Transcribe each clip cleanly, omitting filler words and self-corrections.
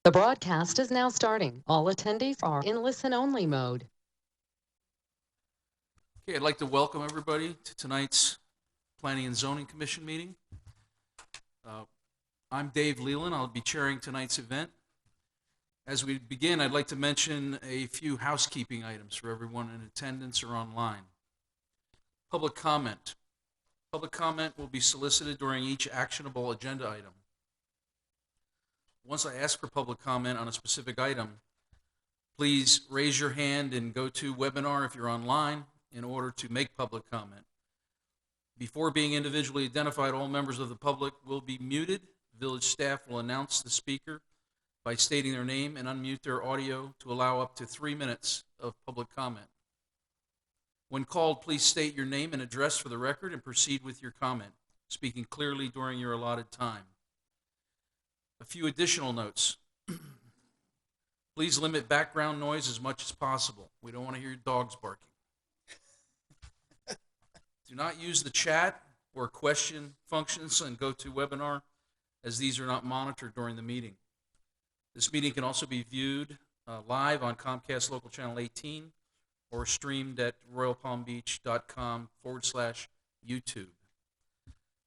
The broadcast is now starting. All attendees are in listen-only mode. Okay, I'd like to welcome everybody to tonight's Planning and Zoning Commission meeting. I'm Dave Leland. I'll be chairing tonight's event. As we begin, I'd like to mention a few housekeeping items for everyone in attendance or online. Public comment. Public comment will be solicited during each actionable agenda item. Once I ask for public comment on a specific item, please raise your hand in GoToWebinar if you're online in order to make public comment. Before being individually identified, all members of the public will be muted. Village staff will announce the speaker by stating their name and unmute their audio to allow up to 3 minutes of public comment. When called, please state your name and address for the record and proceed with your comment, speaking clearly during your allotted time. A few additional notes. Please limit background noise as much as possible. We don't want to hear your dogs barking. Do not use the chat or question functions in GoToWebinar, as these are not monitored during the meeting. This meeting can also be viewed live on Comcast Local Channel 18 or streamed at royalpalmbeach.com/YouTube.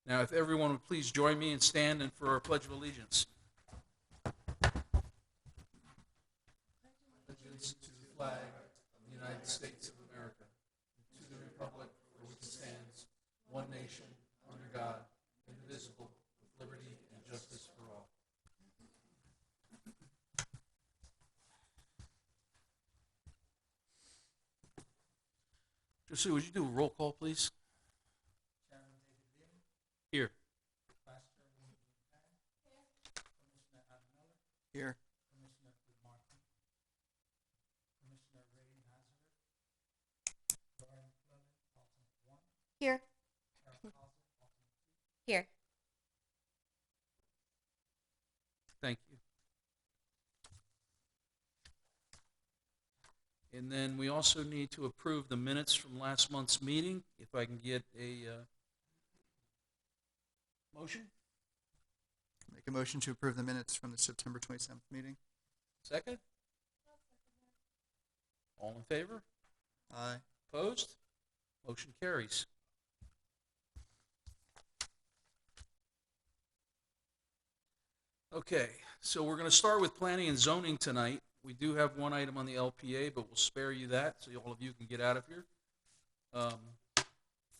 Now, if everyone would please join me and stand and for our Pledge of Allegiance. Allegiance to the flag of the United States of America, to the republic for which it stands, one nation, under God, indivisible, with liberty and justice for all. Josie, would you do a roll call, please? Here. Here. Here. Here. Thank you. And then we also need to approve the minutes from last month's meeting. If I can get a motion? Make a motion to approve the minutes from the September 27th meeting. Second? All in favor? Aye. Opposed? Motion carries. Okay, so we're going to start with planning and zoning tonight. We do have one item on the LPA, but we'll spare you that so all of you can get out of here.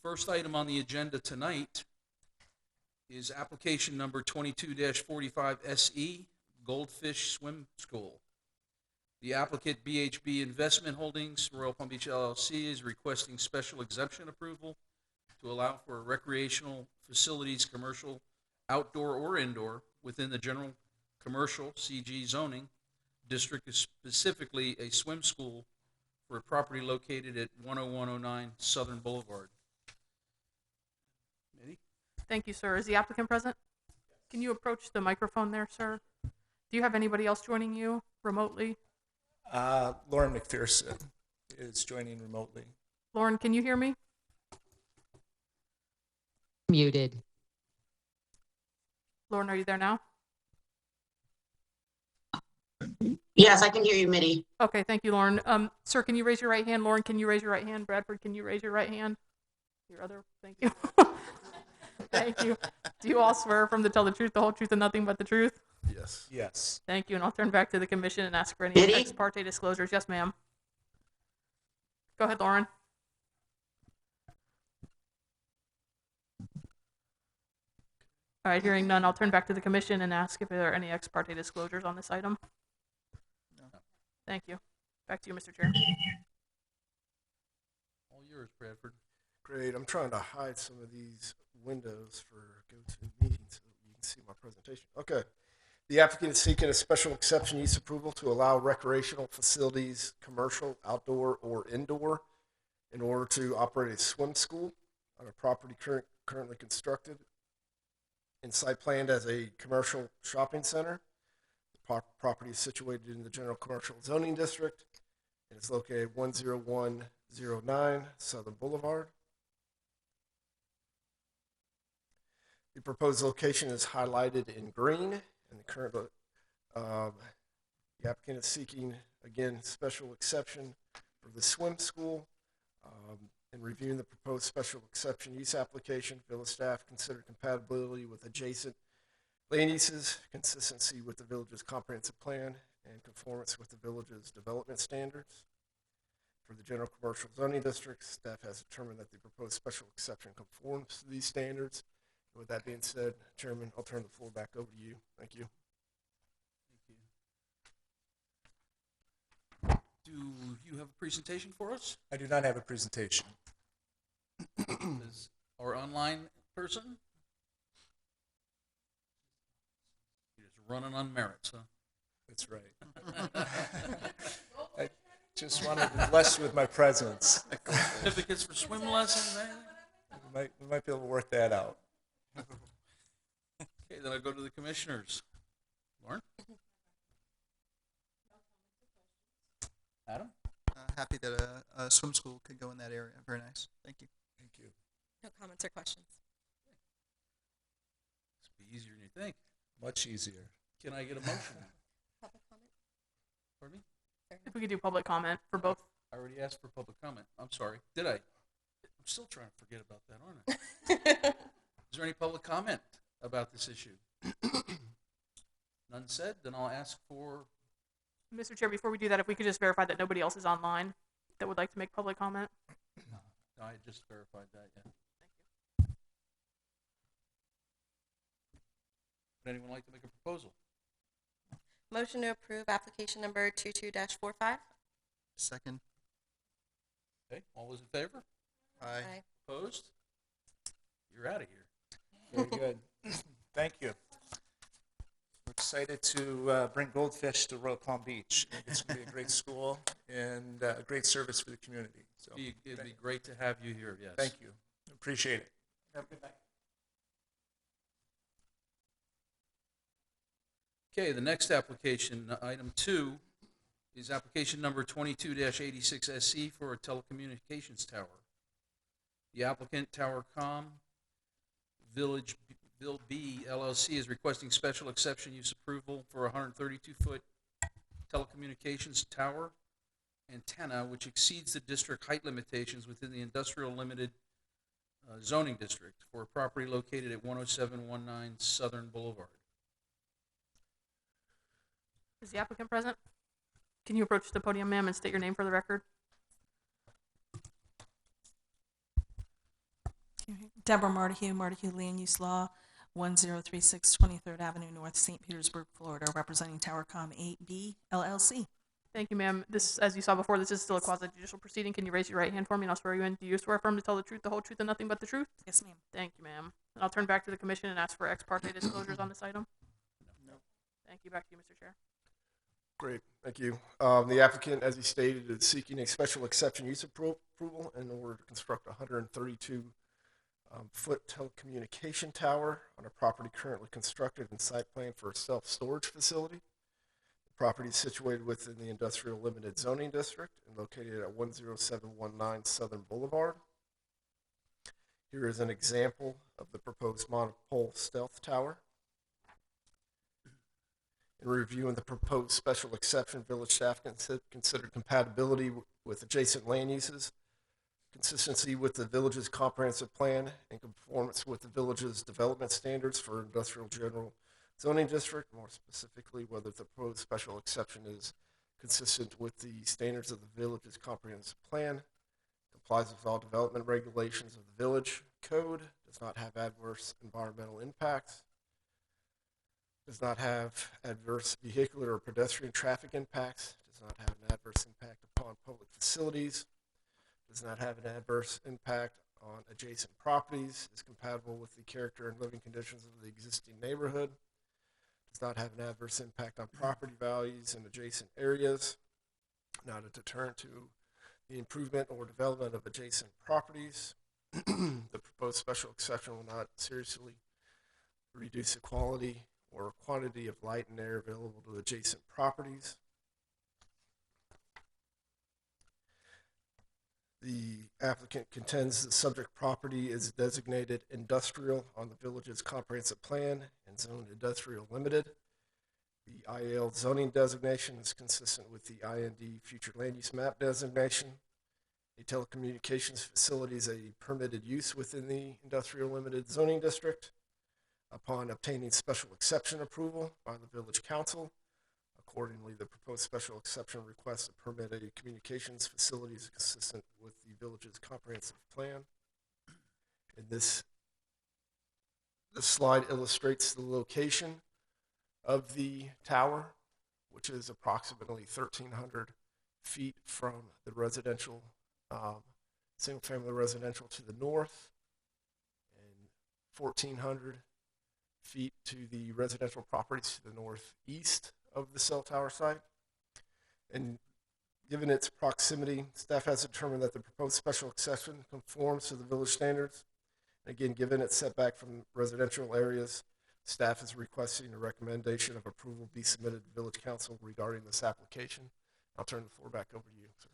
First item on the agenda tonight is application number 22-45 SE, Goldfish Swim School. The applicant, BHB Investment Holdings, Royal Palm Beach LLC, is requesting special exemption approval to allow for recreational facilities, commercial, outdoor or indoor, within the general commercial CG zoning district, specifically a swim school for a property located at 10109 Southern Boulevard. Mitty? Thank you, sir. Is the applicant present? Can you approach the microphone there, sir? Do you have anybody else joining you remotely? Lauren McPherson is joining remotely. Lauren, can you hear me? Muted. Lauren, are you there now? Yes, I can hear you, Mitty. Okay, thank you, Lauren. Sir, can you raise your right hand? Lauren, can you raise your right hand? Bradford, can you raise your right hand? Your other, thank you. Thank you. Do you all swear affirm to tell the truth, the whole truth, and nothing but the truth? Yes. Yes. Thank you, and I'll turn back to the commission and ask for any Mitty? ex parte disclosures. Yes, ma'am. Go ahead, Lauren. All right, hearing none, I'll turn back to the commission and ask if there are any ex parte disclosures on this item. No. Thank you. Back to you, Mr. Chair. All yours, Bradford. Great. I'm trying to hide some of these windows for GoToMeeting so you can see my presentation. Okay. The applicant is seeking a special exception use approval to allow recreational facilities, commercial, outdoor, or indoor, in order to operate a swim school on a property currently constructed and site planned as a commercial shopping center. The property is situated in the general commercial zoning district and is located 10109 Southern Boulevard. The proposed location is highlighted in green, and the current The applicant is seeking, again, special exception for the swim school. In reviewing the proposed special exception use application, village staff considered compatibility with adjacent land uses, consistency with the village's comprehensive plan, and conformance with the village's development standards. For the general commercial zoning district, staff has determined that the proposed special exception conforms to these standards. With that being said, Chairman, I'll turn the floor back over to you. Thank you. Do you have a presentation for us? I do not have a presentation. Is our online person? You're just running on merits, huh? That's right. I just wanted to bless you with my presence. Certificates for swim lessons, anything? We might be able to work that out. Okay, then I'll go to the commissioners. Lauren? Adam? Happy that a swim school could go in that area. Very nice. Thank you. Thank you. No comments or questions. This will be easier than you think. Much easier. Can I get a motion? Public comment? Pardon me? If we could do public comment for both. I already asked for public comment. I'm sorry. Did I? I'm still trying to forget about that, aren't I? Is there any public comment about this issue? None said? Then I'll ask for... Mr. Chair, before we do that, if we could just verify that nobody else is online that would like to make public comment. I just verified that, yeah. Would anyone like to make a proposal? Motion to approve application number 22-45. Second. Okay, all those in favor? Aye. Opposed? You're out of here. Very good. Thank you. We're excited to bring Goldfish to Royal Palm Beach. It's going to be a great school and a great service for the community. So It'd be great to have you here, yes. thank you. Appreciate it. Have a good night. Okay, the next application, item 2, is application number 22-86SC for a telecommunications tower. The applicant, TowerCom Ville B LLC, is requesting special exception use approval for a 132-foot telecommunications tower antenna, which exceeds the district height limitations within the industrial limited zoning district for a property located at 10719 Southern Boulevard. Is the applicant present? Can you approach the podium, ma'am, and state your name for the record? Deborah Martihew, Land Use Law, 1036 23rd Avenue North, St. Petersburg, Florida, representing TowerCom 8B LLC. Thank you, ma'am. This, as you saw before, this is still a quasi-judicial proceeding. Can you raise your right hand for me, and I'll swear you in? Do you swear affirm to tell the truth, the whole truth, and nothing but the truth? Yes, ma'am. Thank you, ma'am. And I'll turn back to the commission and ask for ex parte disclosures on this item. No. Thank you. Back to you, Mr. Chair. Great, thank you. The applicant, as he stated, is seeking a special exception use approval in order to construct a 132-foot telecommunication tower on a property currently constructed and site planned for a self-storage facility. The property is situated within the Industrial Limited Zoning District and located at 10719 Southern Boulevard. Here is an example of the proposed monopole stealth tower. In reviewing the proposed special exception, village staff considered compatibility with adjacent land uses, consistency with the village's comprehensive plan, and conformance with the village's development standards for industrial general zoning district, more specifically whether the proposed special exception is consistent with the standards of the village's comprehensive plan, complies with all development regulations of the village code, does not have adverse environmental impacts, does not have adverse vehicular or pedestrian traffic impacts, does not have an adverse impact upon public facilities, does not have an adverse impact on adjacent properties, is compatible with the character and living conditions of the existing neighborhood, does not have an adverse impact on property values in adjacent areas, not a deterrent to the improvement or development of adjacent properties. The proposed special exception will not seriously reduce the quality or quantity of light and air available to adjacent properties. The applicant contends the subject property is designated industrial on the village's comprehensive plan and zoned industrial limited. The IAL zoning designation is consistent with the IND future land use map designation. A telecommunications facility is a permitted use within the industrial limited zoning district. Upon obtaining special exception approval by the village council, accordingly, the proposed special exception requests to permit a communications facility is consistent with the village's comprehensive plan. And this slide illustrates the location of the tower, which is approximately 1,300 feet from the residential, single-family residential to the north, and 1,400 feet to the residential properties to the northeast of the cell tower site. And given its proximity, staff has determined that the proposed special exception conforms to the village standards. Again, given its setback from residential areas, staff is requesting a recommendation of approval be submitted to village council regarding this application. I'll turn the floor back over to you, sir.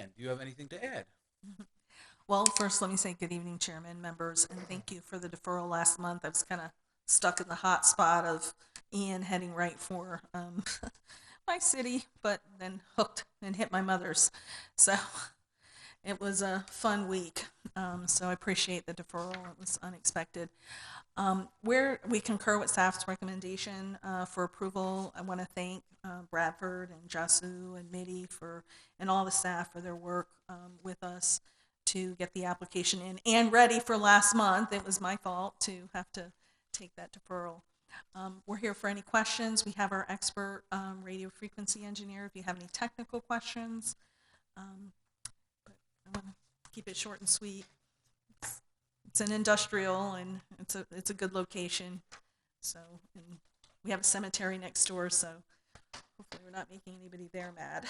And do you have anything to add? Well, first, let me say good evening, Chairman, members, and thank you for the deferral last month. I was kind of stuck in the hot spot of Ian heading right for my city, but then hooked and hit my mother's. So it was a fun week. So I appreciate the deferral. It was unexpected. Where we concur with staff's recommendation for approval, I want to thank Bradford and Jasu and Mitty and all the staff for their work with us to get the application in and ready for last month. It was my fault to have to take that deferral. We're here for any questions. We have our expert radio frequency engineer if you have any technical questions. But I want to keep it short and sweet. It's an industrial and it's a good location. So, and we have a cemetery next door, so hopefully we're not making anybody there mad.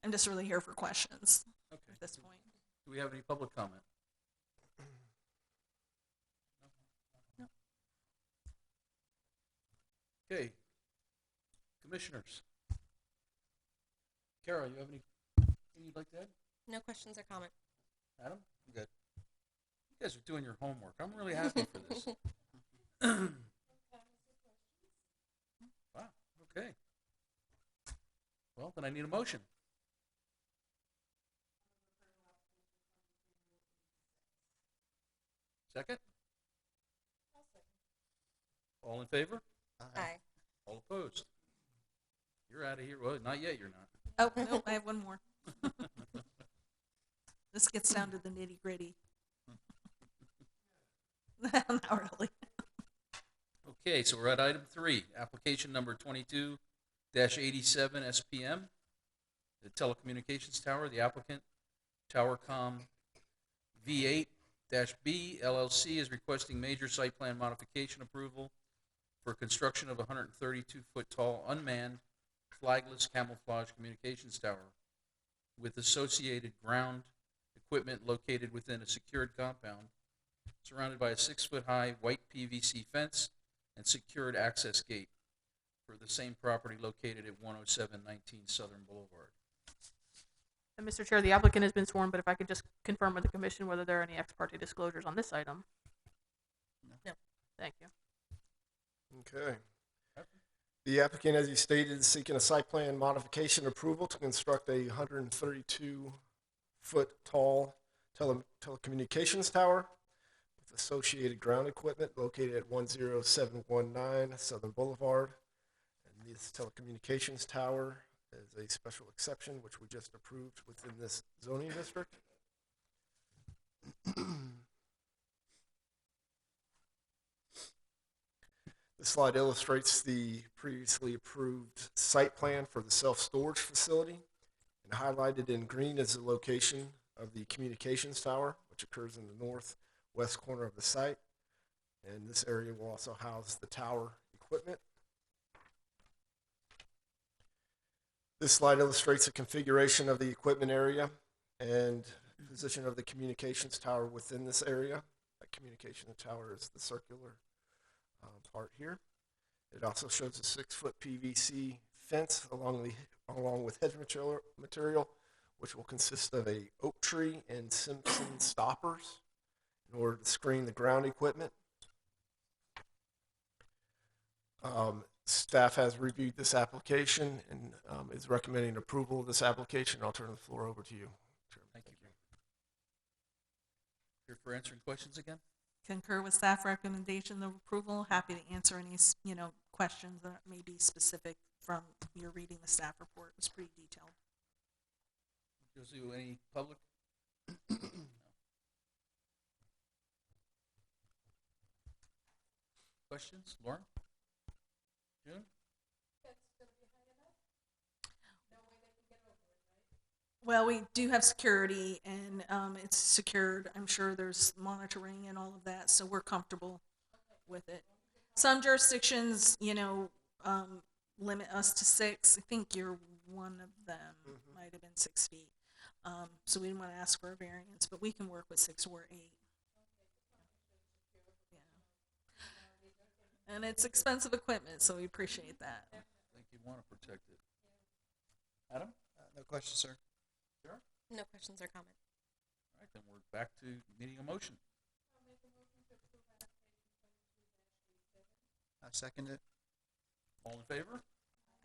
I'm just really here for questions at this point. Do we have any public comment? No. Okay. Commissioners. Carol, you have anything you'd like to add? No questions or comment. Adam? Good. You guys are doing your homework. I'm really happy for this. Wow. Okay. Well, then I need a motion. Second? All in favor? Aye. All opposed? You're out of here. Well, not yet, you're not. Oh, no, I have one more. This gets down to the nitty gritty. Not really. Okay, so we're at item 3, application number 22-87 SPM, the telecommunications tower. The applicant, TowerCom V8-B LLC, is requesting major site plan modification approval for construction of a 132-foot tall unmanned flagless camouflage communications tower with associated ground equipment located within a secured compound surrounded by a 6-foot high white PVC fence and secured access gate for the same property located at 10719 Southern Boulevard. And Mr. Chair, the applicant has been sworn, but if I could just confirm with the commission whether there are any ex parte disclosures on this item. No. Thank you. Okay. The applicant, as you stated, is seeking a site plan modification approval to construct a 132-foot tall telecommunications tower with associated ground equipment located at 10719 Southern Boulevard. And this telecommunications tower is a special exception, which we just approved within this zoning district. This slide illustrates the previously approved site plan for the self-storage facility, and highlighted in green is the location of the communications tower, which occurs in the northwest corner of the site. And this area will also house the tower equipment. This slide illustrates the configuration of the equipment area and position of the communications tower within this area. That communication tower is the circular part here. It also shows a 6-foot PVC fence along with hedge material, which will consist of a oak tree and Simpson stoppers in order to screen the ground equipment. Staff has reviewed this application and is recommending approval of this application. I'll turn the floor over to you. Chairman. Thank you. Here for answering questions again? Concur with staff recommendation of approval. Happy to answer any, questions that may be specific from your reading the staff report. It was pretty detailed. Josie, any public? Questions? Lauren? June? Well, we do have security, and it's secured. I'm sure there's monitoring and all of that, so we're comfortable with it. Some jurisdictions, limit us to 6. I think you're one of them. Might have been 6 feet. So we didn't want to ask for a variance, but we can work with 6 or 8. Yeah. And it's expensive equipment, so we appreciate that. I think you want to protect it. Adam? No questions, sir. Sure. No questions or comment. All right, then we're back to needing a motion. I second it. All in favor?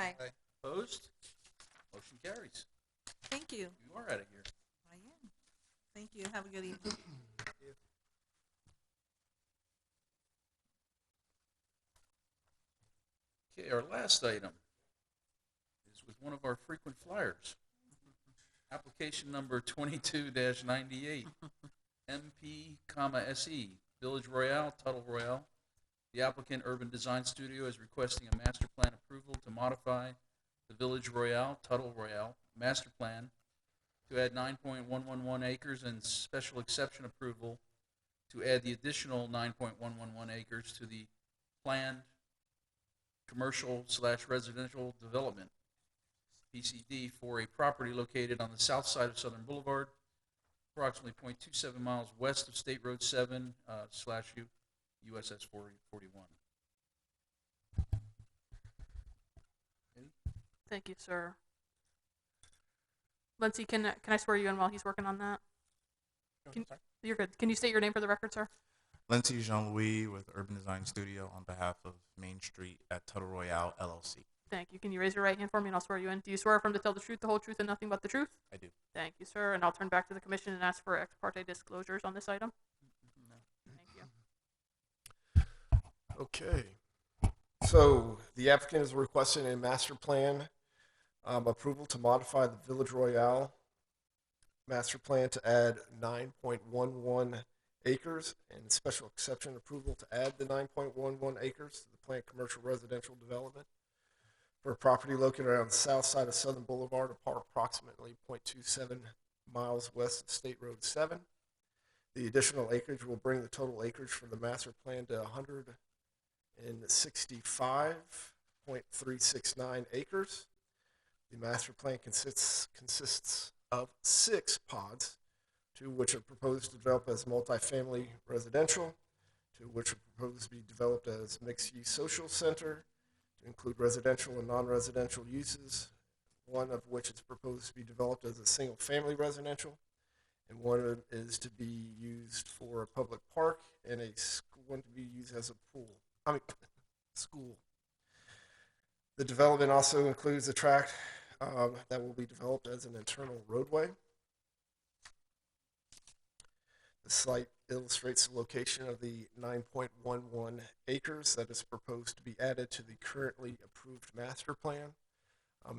Aye. Opposed? Motion carries. Thank you. You are out of here. I am. Thank you. Have a good evening. Okay, our last item is with one of our frequent flyers. Application number 22-98, MP, Village Royale, Tuttle Royale. The applicant, Urban Design Studio, is requesting a master plan approval to modify the Village Royale, Tuttle Royale master plan to add 9.111 acres and special exception approval to add the additional 9.111 acres to the planned commercial/residential development, PCD, for a property located on the south side of Southern Boulevard, approximately 0.27 miles west of State Road 7 / USS 41. Thank you, sir. Lindsay, can I swear you in while he's working on that? You're good. Can you state your name for the record, sir? Lindsay Jean-Louis with Urban Design Studio on behalf of Main Street at Tuttle Royale, LLC. Thank you. Can you raise your right hand for me and I'll swear you in? Do you swear affirm to tell the truth, the whole truth, and nothing but the truth? I do. Thank you, sir. And I'll turn back to the commission and ask for ex parte disclosures on this item. Thank you. Okay. So the applicant is requesting a master plan approval to modify the Village Royale master plan to add 9.11 acres and special exception approval to add the 9.11 acres to the planned commercial residential development for a property located on the south side of Southern Boulevard, approximately 0.27 miles west of State Road 7. The additional acreage will bring the total acreage for the master plan to 165.369 acres. The master plan consists of 6 pods, 2 which are proposed to develop as multifamily residential, 2 which are proposed to be developed as mixed-use social center, to include residential and non-residential uses, 1 of which is proposed to be developed as a single-family residential, and 1 is to be used for a public park, and one to be used as a school. The development also includes a tract that will be developed as an internal roadway. The site illustrates the location of the 9.11 acres that is proposed to be added to the currently approved master plan.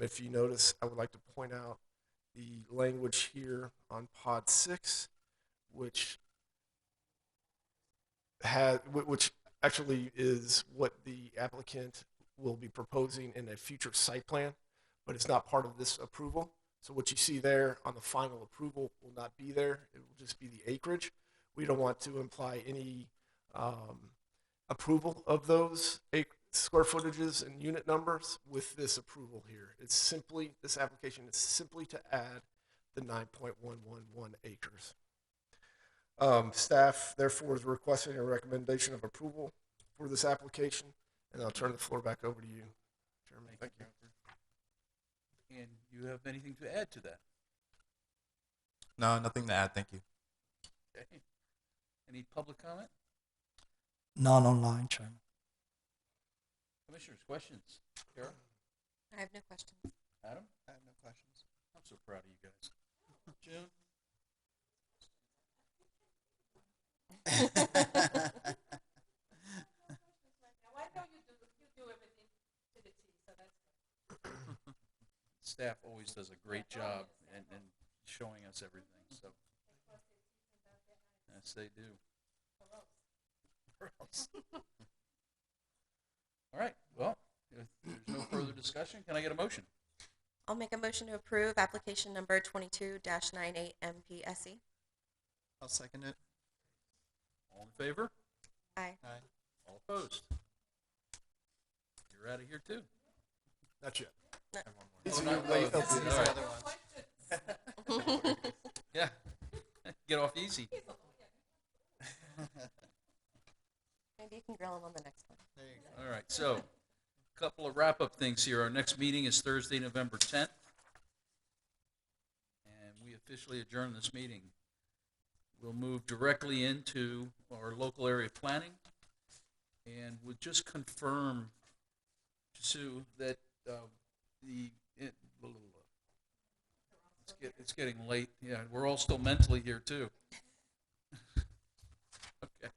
If you notice, I would like to point out the language here on Pod 6, which actually is what the applicant will be proposing in a future site plan, but it's not part of this approval. So what you see there on the final approval will not be there. It will just be the acreage. We don't want to imply any approval of those square footages and unit numbers with this approval here. It's simply, this application is simply to add the 9.111 acres. Staff, therefore, is requesting a recommendation of approval for this application, and I'll turn the floor back over to you, Chairman. Thank you. And you have anything to add to that? No, nothing to add. Thank you. Okay. Any public comment? None online, Chairman. Commissioners, questions? Kara? I have no questions. Adam? I have no questions. I'm so proud of you guys. June? Staff always does a great job and showing us everything, so. Yes, they do. Or else. All right, well, if there's no further discussion, can I get a motion? I'll make a motion to approve application number 22-98 MPSE. I'll second it. All in favor? Aye. Aye. All opposed? You're out of here too. Not yet. No. These are not- your late oh, openings. These are the other ones. Yeah, get off easy. Maybe you can grill them on the next one. There you go. All right, so a couple of wrap-up things here. Our next meeting is Thursday, November 10th. And we officially adjourn this meeting. We'll move directly into our local area planning. And we'll just confirm, Sue, that it's getting late. Yeah, we're all still mentally here, too. Okay.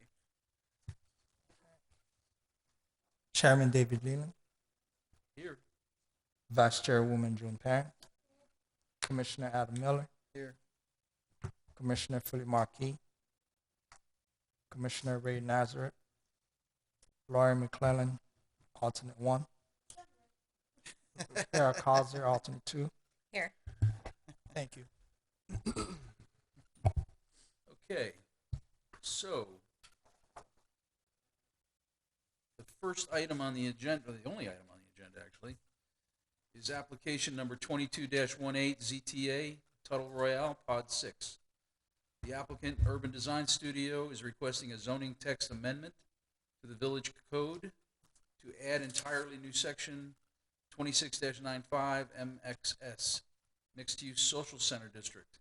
Chairman David Leland, Here. Vice Chairwoman June Parent, Commissioner Adam Miller, Here. Commissioner Philip Marquis, Commissioner Ray Nazareth, Laurie McClellan, alternate 1, Kara Causer, alternate 2. Here. Thank you. Okay, so the first item on the agenda, or the only item on the agenda actually, is application number 22-18 ZTA Tuttle Royale Pod 6. The applicant, Urban Design Studio, is requesting a zoning text amendment to the village code to add entirely new section 26-95 MXS, Mixed Use Social Center District,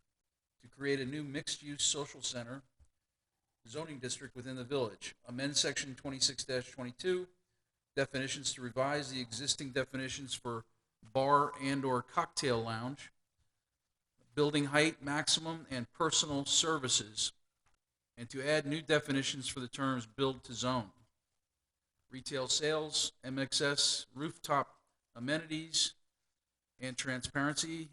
to create a new mixed-use social center zoning district within the village. Amend section 26-22 definitions to revise the existing definitions for bar and/or cocktail lounge, building height maximum, and personal services, and to add new definitions for the terms build to zone, retail sales, MXS, rooftop amenities, and transparency.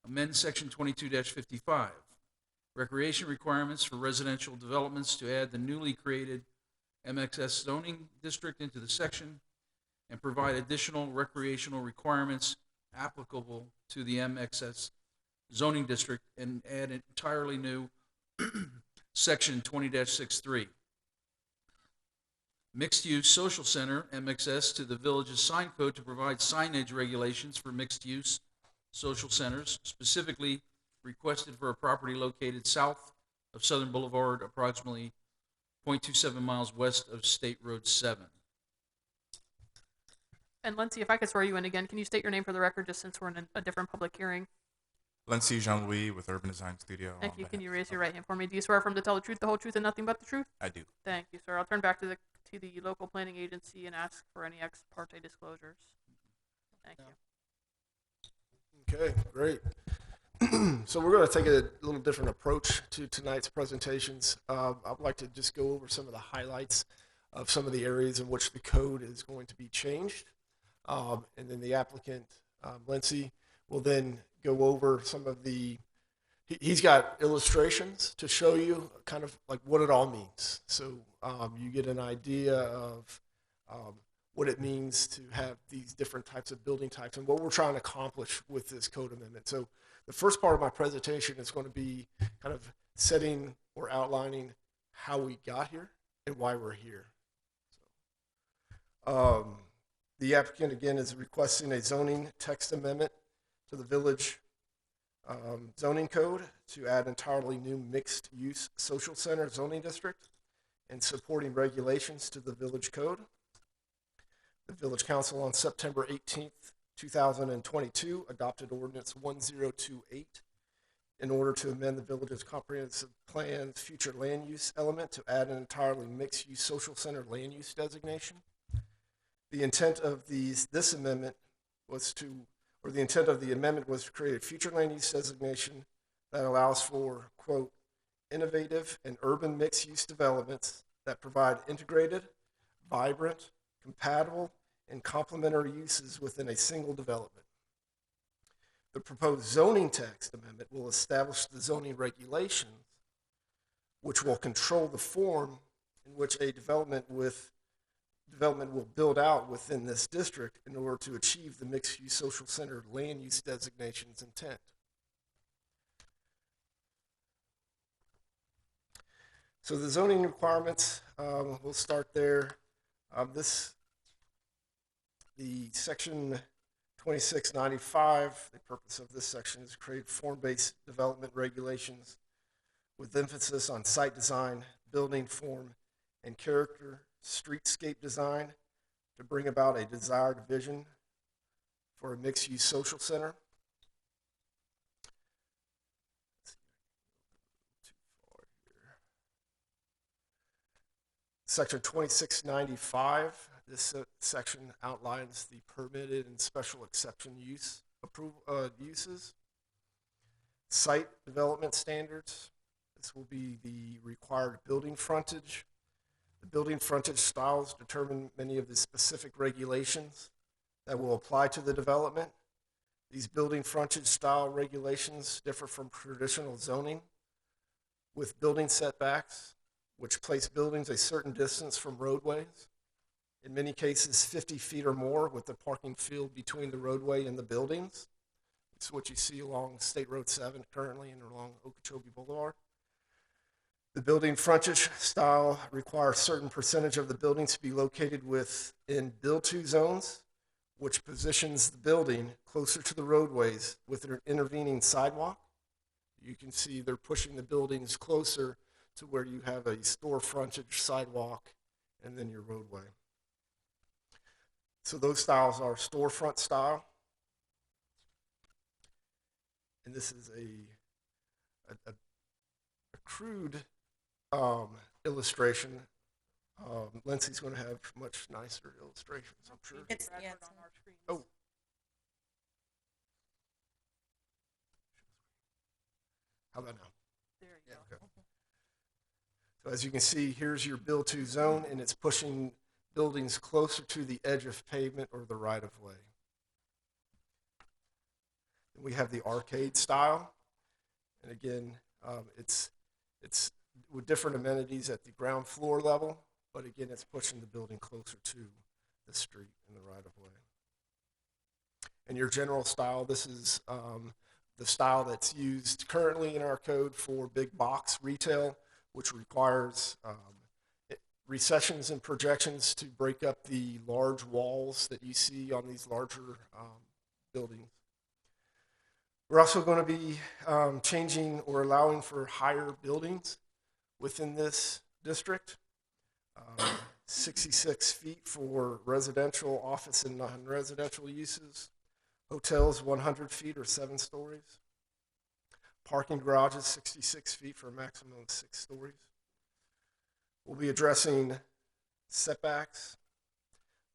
Amend section 22-55, recreation requirements for residential developments, to add the newly created MXS zoning district into the section and provide additional recreational requirements applicable to the MXS zoning district, and add an entirely new section 20-63. Mixed-use social center, MXS, to the village's sign code to provide signage regulations for mixed-use social centers, specifically requested for a property located south of Southern Boulevard, approximately 0.27 miles west of State Road 7. And Lindsay, if I could swear you in again, can you state your name for the record, just since we're in a different public hearing? Lindsay Jean-Louis with Urban Design Studio. Thank you. on Can you behalf raise of- your right hand for me? Do you swear affirm to tell the truth, the whole truth, and nothing but the truth? I do. Thank you, sir. I'll turn back to the local planning agency and ask for any ex parte disclosures. Thank you. Okay, great. So we're going to take a little different approach to tonight's presentations. I'd like to just go over some of the highlights of some of the areas in which the code is going to be changed. And then the applicant, Lindsay, will then go over some of the, he's got illustrations to show you kind of like what it all means. So you get an idea of what it means to have these different types of building types and what we're trying to accomplish with this code amendment. So the first part of my presentation is going to be kind of setting or outlining how we got here and why we're here. So, the applicant, again, is requesting a zoning text amendment to the village zoning code to add entirely new mixed-use social center zoning district and supporting regulations to the village code. The Village Council on September 18th, 2022 adopted ordinance 1028 in order to amend the village's comprehensive plan's future land use element to add an entirely mixed-use social center land use designation. The intent of this amendment was to, or the intent of the amendment was to create a future land use designation that allows for, quote, innovative and urban mixed-use developments that provide integrated, vibrant, compatible, and complementary uses within a single development. The proposed zoning text amendment will establish the zoning regulations which will control the form in which a development will build out within this district in order to achieve the mixed-use social center land use designation's intent. So the zoning requirements, we'll start there. The section 2695, the purpose of this section is to create form-based development regulations with emphasis on site design, building form, and character, streetscape design to bring about a desired vision for a mixed-use social center. Section 2695, this section outlines the permitted and special exception uses. Site development standards, this will be the required building frontage. The building frontage styles determine many of the specific regulations that will apply to the development. These building frontage style regulations differ from traditional zoning with building setbacks, which place buildings a certain distance from roadways. In many cases, 50 feet or more with the parking field between the roadway and the buildings. It's what you see along State Road 7 currently and along Okeechobee Boulevard. The building frontage style requires a certain percentage of the buildings to be located within build-to zones, which positions the building closer to the roadways with an intervening sidewalk. You can see they're pushing the buildings closer to where you have a store frontage sidewalk and then your roadway. So those styles are storefront style. And this is a crude illustration. Lindsay's going to have much nicer illustrations, I'm sure. Oh. How about now? There you go. Okay. So as you can see, here's your build-to zone, and it's pushing buildings closer to the edge of pavement or the right-of-way. We have the arcade style, and again, it's with different amenities at the ground floor level, but again, it's pushing the building closer to the street and the right-of-way. And your general style, this is the style that's used currently in our code for big box retail, which requires recessions and projections to break up the large walls that you see on these larger buildings. We're also going to be changing or allowing for higher buildings within this district. 66 feet for residential, office, and non-residential uses. Hotels, 100 feet or 7 stories. Parking garages, 66 feet for a maximum of 6 stories. We'll be addressing setbacks,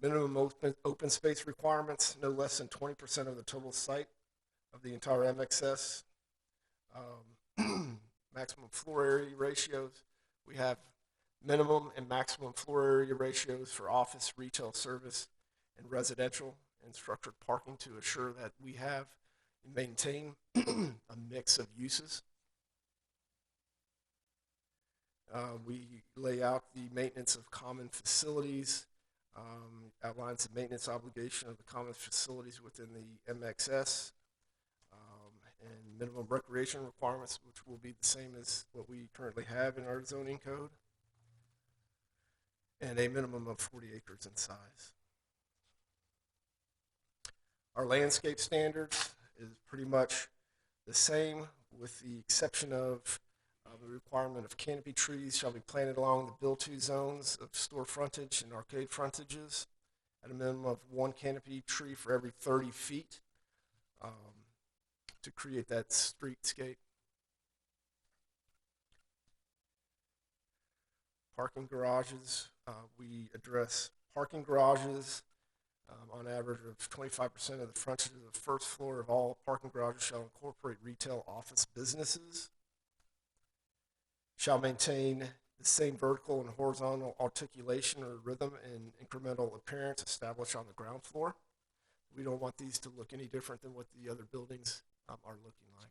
minimum open space requirements, no less than 20% of the total site of the entire MXS. Maximum floor area ratios. We have minimum and maximum floor area ratios for office, retail, service, and residential and structured parking to assure that we have and maintain a mix of uses. We lay out the maintenance of common facilities, outlines the maintenance obligation of the common facilities within the MXS, and minimum recreation requirements, which will be the same as what we currently have in our zoning code, and a minimum of 40 acres in size. Our landscape standards is pretty much the same, with the exception of the requirement of canopy trees shall be planted along the build-to zones of store frontage and arcade frontages at a minimum of 1 canopy tree for every 30 feet to create that streetscape. Parking garages, we address parking garages On average of 25% of the frontage of the first floor of all parking garages shall incorporate retail office businesses. Shall maintain the same vertical and horizontal articulation or rhythm and incremental appearance established on the ground floor. We don't want these to look any different than what the other buildings are looking like.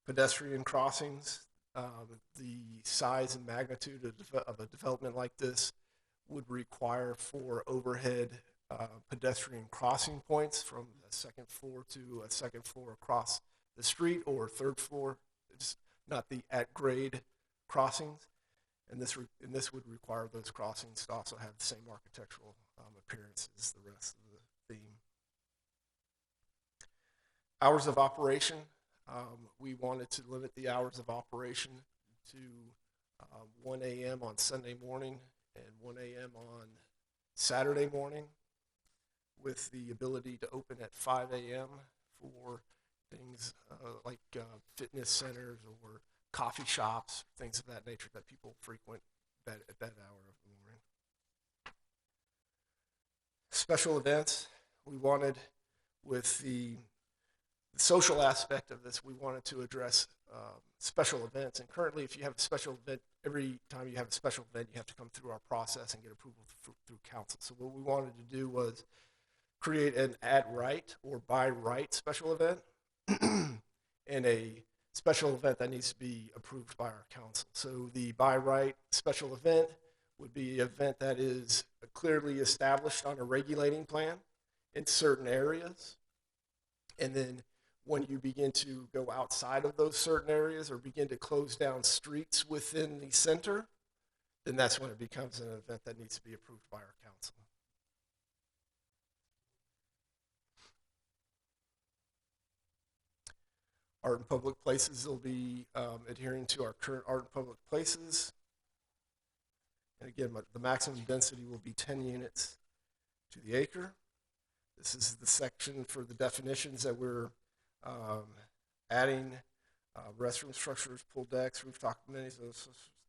Pedestrian crossings, the size and magnitude of a development like this would require 4 overhead pedestrian crossing points from a second floor to a second floor across the street, or third floor. It's not the at-grade crossings, and this would require those crossings to also have the same architectural appearance as the rest of the theme. Hours of operation. We wanted to limit the hours of operation to 1 a.m. on Sunday morning and 1 a.m. on Saturday morning, with the ability to open at 5 a.m. for things like fitness centers or coffee shops, things of that nature that people frequent at that hour of the morning. Special events, we wanted, with the social aspect of this, we wanted to address special events. And currently, if you have a special event, every time you have a special event, you have to come through our process and get approval through council. So what we wanted to do was create an at right or by right special event and a special event that needs to be approved by our council. So the by right special event would be an event that is clearly established on a regulating plan in certain areas. And then when you begin to go outside of those certain areas or begin to close down streets within the center, then that's when it becomes an event that needs to be approved by our council. Art in public places will be adhering to our current art in public places. And again, the maximum density will be 10 units to the acre. This is the section for the definitions that we're adding: restroom structures, pool decks, rooftop amenities,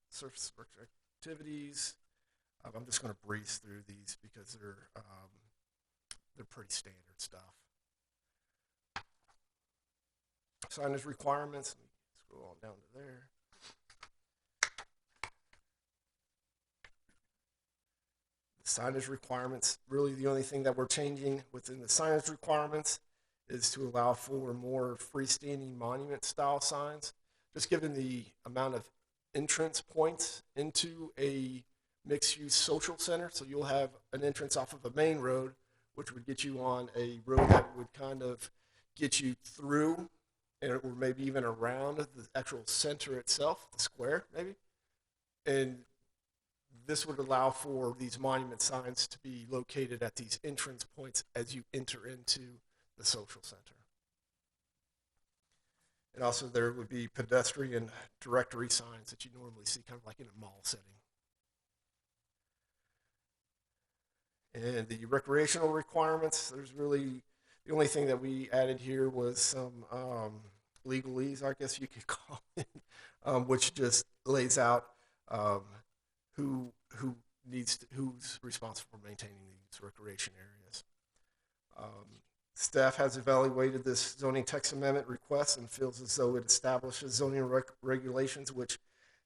surface structure activities. I'm just going to breeze through these because they're pretty standard stuff. Signage requirements, let me scroll on down to there. The signage requirements, really the only thing that we're changing within the signage requirements is to allow for more freestanding monument style signs. Just given the amount of entrance points into a mixed use social center, so you'll have an entrance off of a main road, which would get you on a road that would kind of get you through, or maybe even around the actual center itself, the square maybe. And this would allow for these monument signs to be located at these entrance points as you enter into the social center. And also there would be pedestrian directory signs that you normally see kind of like in a mall setting. And the recreational requirements, there's really, the only thing that we added here was some legalese, I guess you could call it, which just lays out who's responsible for maintaining these recreation areas. Staff has evaluated this zoning text amendment request and feels as though it establishes zoning regulations which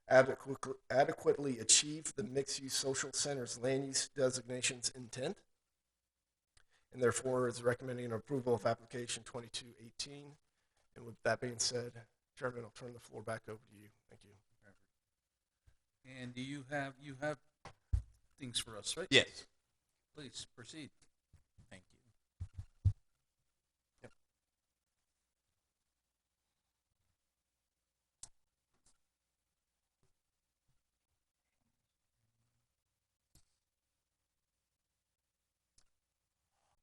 adequately achieve the mixed-use social center's land use designation's intent, and therefore is recommending approval of application 2218. And with that being said, Chairman, I'll turn the floor back over to you. Thank you. And do you have things for us, right? Yes. Please proceed. Thank you. Yep.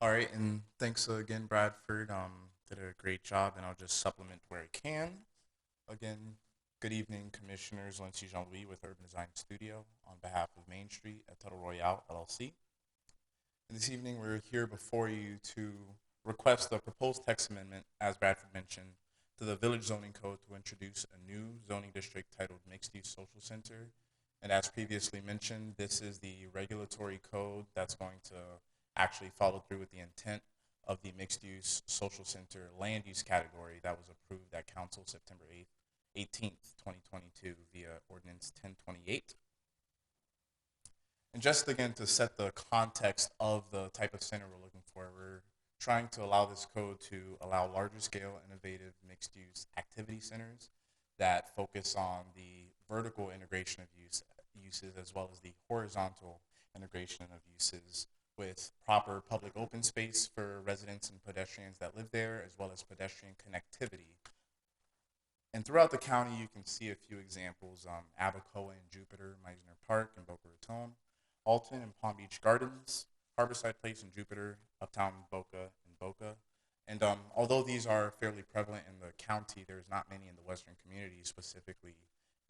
All right, and thanks again, Bradford. Did a great job, and I'll just supplement where I can. Again, good evening, Commissioners. Lindsay Jean-Louis with Urban Design Studio on behalf of Main Street at Tuttle Royale LLC. And this evening, we're here before you to request a proposed text amendment, as Bradford mentioned, to the Village Zoning Code to introduce a new zoning district titled Mixed Use Social Center. And as previously mentioned, this is the regulatory code that's going to actually follow through with the intent of the Mixed Use Social Center land use category that was approved at Council September 18th, 2022 via Ordinance 1028. And just again to set the context of the type of center we're looking for, we're trying to allow this code to allow larger scale, innovative, mixed use activity centers that focus on the vertical integration of uses as well as the horizontal integration of uses with proper public open space for residents and pedestrians that live there, as well as pedestrian connectivity. And throughout the county, you can see a few examples: Abacoa and Jupiter, Meisner Park and Boca Raton, Alton and Palm Beach Gardens, Harborside Place in Jupiter, Uptown Boca and Boca. And although these are fairly prevalent in the county, there's not many in the western community, specifically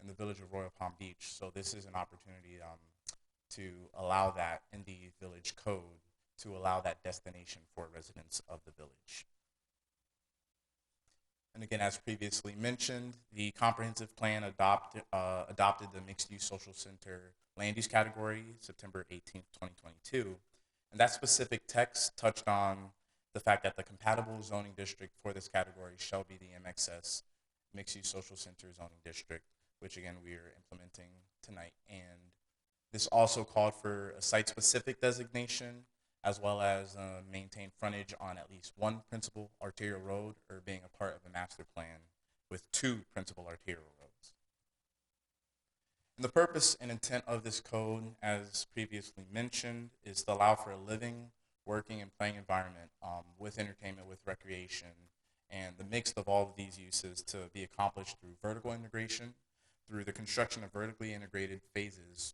in the village of Royal Palm Beach. So this is an opportunity to allow that in the village code, to allow that destination for residents of the village. And again, as previously mentioned, the comprehensive plan adopted the Mixed Use Social Center land use category September 18th, 2022. And that specific text touched on the fact that the compatible zoning district for this category shall be the MXS, Mixed Use Social Center Zoning District, which again we are implementing tonight. And this also called for a site-specific designation, as well as maintain frontage on at least one principal arterial road, or being a part of a master plan with 2 principal arterial roads. And the purpose and intent of this code, as previously mentioned, is to allow for a living, working, and playing environment with entertainment, with recreation, and the mix of all of these uses to be accomplished through vertical integration, through the construction of vertically integrated phases,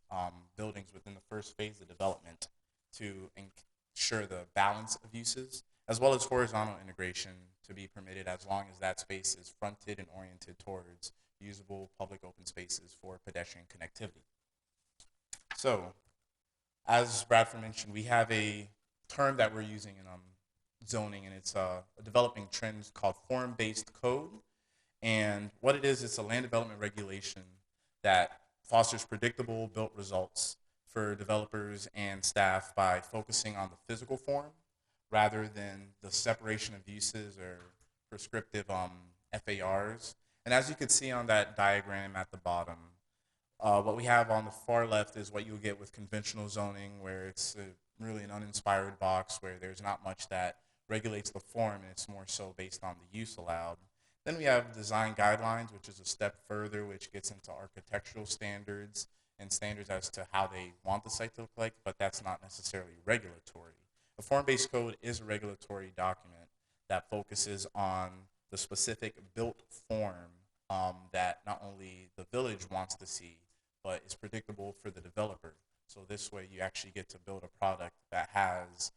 buildings within the first phase of development to ensure the balance of uses, as well as horizontal integration to be permitted as long as that space is fronted and oriented towards usable public open spaces for pedestrian connectivity. So, as Bradford mentioned, we have a term that we're using in zoning, and it's a developing trend called form-based code. And what it is, it's a land development regulation that fosters predictable built results for developers and staff by focusing on the physical form rather than the separation of uses or prescriptive FARs. And as you can see on that diagram at the bottom, what we have on the far left is what you'll get with conventional zoning, where it's really an uninspired box where there's not much that regulates the form, and it's more so based on the use allowed. Then we have design guidelines, which is a step further, which gets into architectural standards and standards as to how they want the site to look like, but that's not necessarily regulatory. A form-based code is a regulatory document that focuses on the specific built form that not only the village wants to see, but is predictable for the developer. So this way you actually get to build a product that has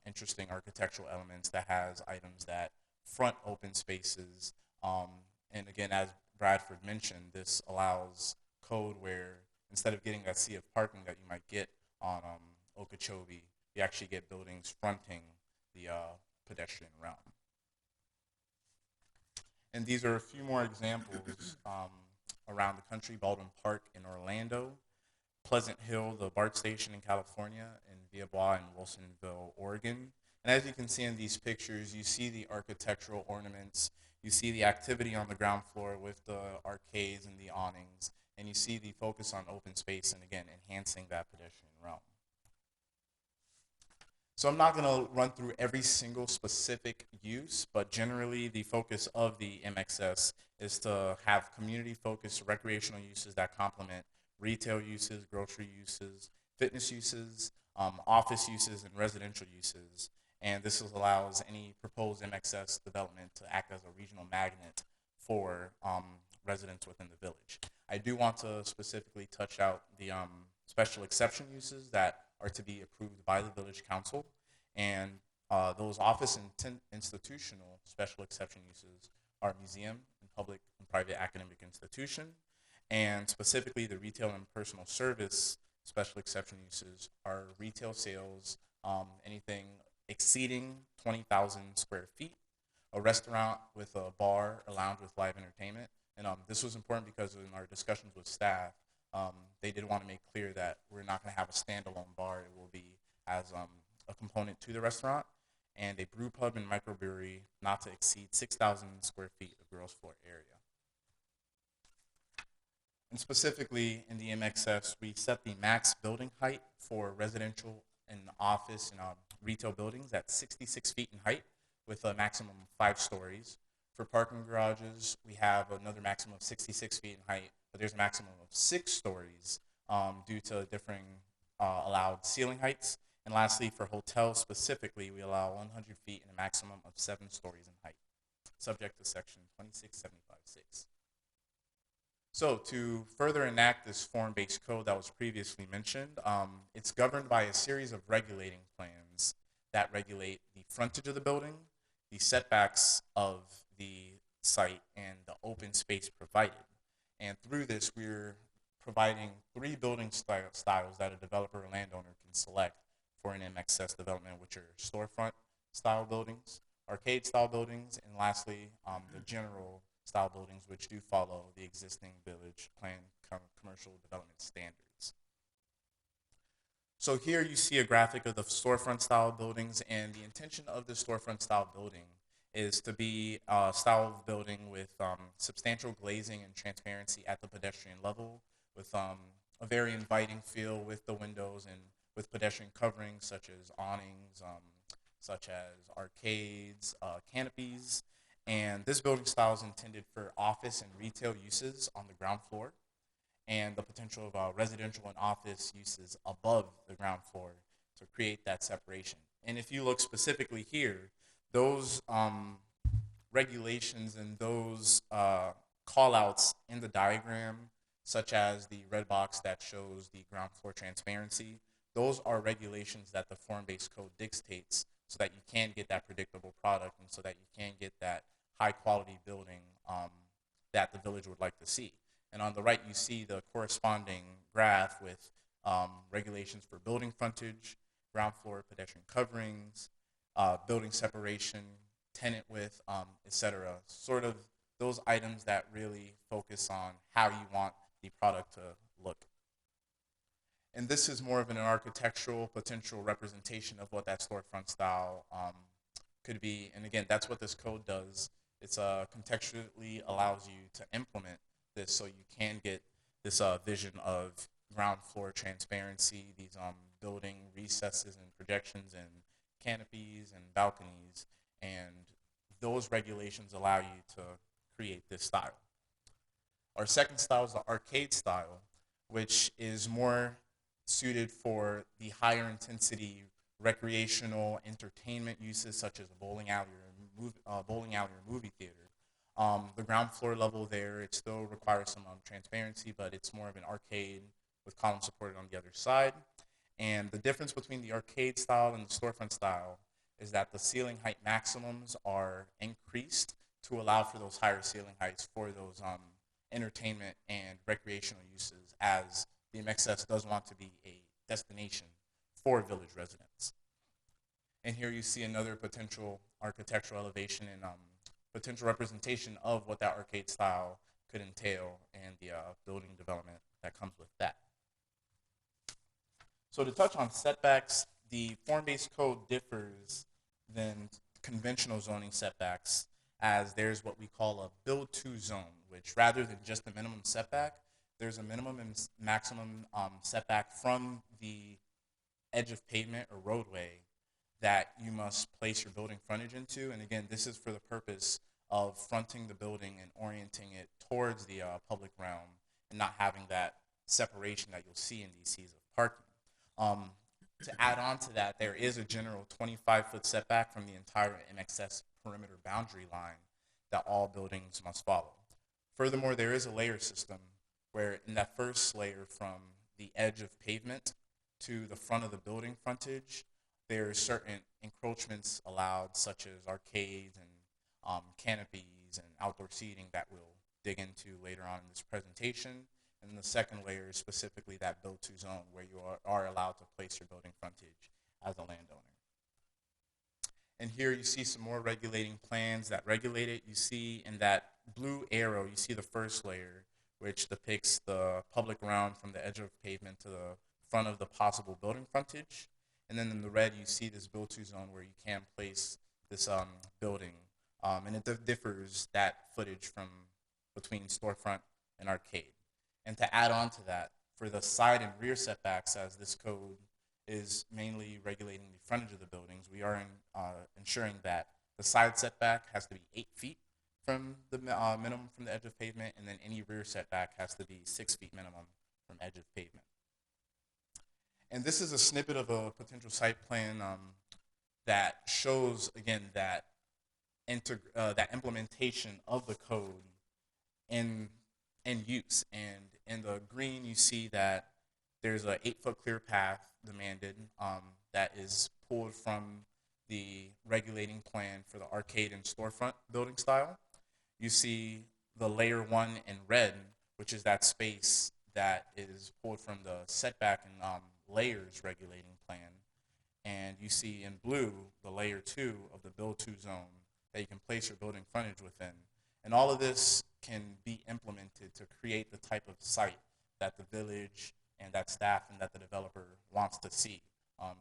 interesting architectural elements, that has items that front open spaces. And again, as Bradford mentioned, this allows code where instead of getting that sea of parking that you might get on Okeechobee, you actually get buildings fronting the pedestrian realm. And these are a few more examples around the country: Baldwin Park in Orlando, Pleasant Hill, the BART station in California, and Via Bois in Wilsonville, Oregon. And as you can see in these pictures, you see the architectural ornaments, you see the activity on the ground floor with the arcades and the awnings, and you see the focus on open space and, again, enhancing that pedestrian realm. So I'm not going to run through every single specific use, but generally the focus of the MXS is to have community-focused recreational uses that complement retail uses, grocery uses, fitness uses, office uses, and residential uses. And this allows any proposed MXS development to act as a regional magnet for residents within the village. I do want to specifically touch out the special exception uses that are to be approved by the village council. And those office and institutional special exception uses are museum and public and private academic institution. And specifically the retail and personal service special exception uses are retail sales, anything exceeding 20,000 square feet, a restaurant with a bar, a lounge with live entertainment. And this was important because in our discussions with staff, they did want to make clear that we're not going to have a standalone bar. It will be as a component to the restaurant, and a brew pub and microbrewery not to exceed 6,000 square feet of gross floor area. And specifically in the MXS, we set the max building height for residential and office and retail buildings at 66 feet in height with a maximum of 5 stories. For parking garages, we have another maximum of 66 feet in height, but there's a maximum of 6 stories due to differing allowed ceiling heights. And lastly, for hotels specifically, we allow 100 feet and a maximum of 7 stories in height, subject to section 2675-6. So to further enact this form-based code that was previously mentioned, it's governed by a series of regulating plans that regulate the frontage of the building, the setbacks of the site, and the open space provided. And through this, we're providing 3 building styles that a developer or landowner can select for an MXS development, which are storefront style buildings, arcade style buildings, and lastly, the general style buildings, which do follow the existing village plan commercial development standards. So here you see a graphic of the storefront style buildings, and the intention of the storefront style building is to be a style of building with substantial glazing and transparency at the pedestrian level, with a very inviting feel with the windows and with pedestrian coverings such as awnings, such as arcades, canopies. And this building style is intended for office and retail uses on the ground floor, and the potential of residential and office uses above the ground floor to create that separation. And if you look specifically here, those regulations and those call-outs in the diagram, such as the red box that shows the ground floor transparency, those are regulations that the form-based code dictates so that you can get that predictable product and so that you can get that high-quality building that the village would like to see. And on the right, you see the corresponding graph with regulations for building frontage, ground floor pedestrian coverings, building separation, tenant width, etc. Sort of those items that really focus on how you want the product to look. And this is more of an architectural potential representation of what that storefront style could be. And again, that's what this code does. It's contextually allows you to implement this so you can get this vision of ground floor transparency, these building recesses and projections and canopies and balconies, and those regulations allow you to create this style. Our second style is the arcade style, which is more suited for the higher intensity recreational entertainment uses such as a bowling alley or movie theater. The ground floor level there, it still requires some transparency, but it's more of an arcade with columns supported on the other side. And the difference between the arcade style and the storefront style is that the ceiling height maximums are increased to allow for those higher ceiling heights for those entertainment and recreational uses, as the MXS does want to be a destination for village residents. And here you see another potential architectural elevation and potential representation of what that arcade style could entail and the building development that comes with that. So to touch on setbacks, the form-based code differs than conventional zoning setbacks, as there's what we call a build-to zone, which rather than just a minimum setback, there's a minimum and maximum setback from the edge of pavement or roadway that you must place your building frontage into. And again, this is for the purpose of fronting the building and orienting it towards the public realm and not having that separation that you'll see in DCs of parking. To add on to that, there is a general 25-foot setback from the entire MXS perimeter boundary line that all buildings must follow. Furthermore, there is a layer system where in that first layer from the edge of pavement to the front of the building frontage, there are certain encroachments allowed, such as arcades and canopies and outdoor seating that we'll dig into later on in this presentation. And the second layer is specifically that build-to zone where you are allowed to place your building frontage as a landowner. And here you see some more regulating plans that regulate it. You see in that blue arrow, you see the first layer, which depicts the public realm from the edge of pavement to the front of the possible building frontage. And then in the red, you see this build-to zone where you can place this building. And it differs that footage from between storefront and arcade. And to add on to that, for the side and rear setbacks, as this code is mainly regulating the frontage of the buildings, we are ensuring that the side setback has to be 8 feet from the minimum from the edge of pavement, and then any rear setback has to be 6 feet minimum from edge of pavement. And this is a snippet of a potential site plan that shows, again, that that implementation of the code in use. And in the green, you see that there's an 8-foot clear path demanded that is pulled from the regulating plan for the arcade and storefront building style. You see the layer 1 in red, which is that space that is pulled from the setback and layers regulating plan. And you see in blue the layer 2 of the build-to zone that you can place your building frontage within. And all of this can be implemented to create the type of site that the village and that staff and that the developer wants to see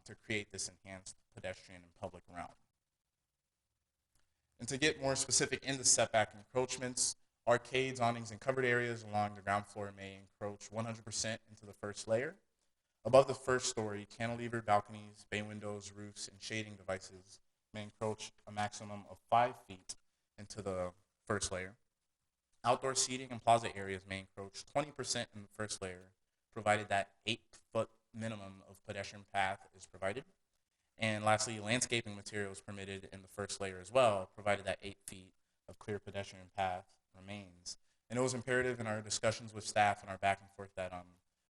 to create this enhanced pedestrian and public realm. And to get more specific in the setback encroachments, arcades, awnings, and covered areas along the ground floor may encroach 100% into the first layer. Above the first story, cantilever balconies, bay windows, roofs, and shading devices may encroach a maximum of 5 feet into the first layer. Outdoor seating and plaza areas may encroach 20% in the first layer, provided that 8-foot minimum of pedestrian path is provided. And lastly, landscaping materials permitted in the first layer as well, provided that 8 feet of clear pedestrian path remains. And it was imperative in our discussions with staff and our back and forth that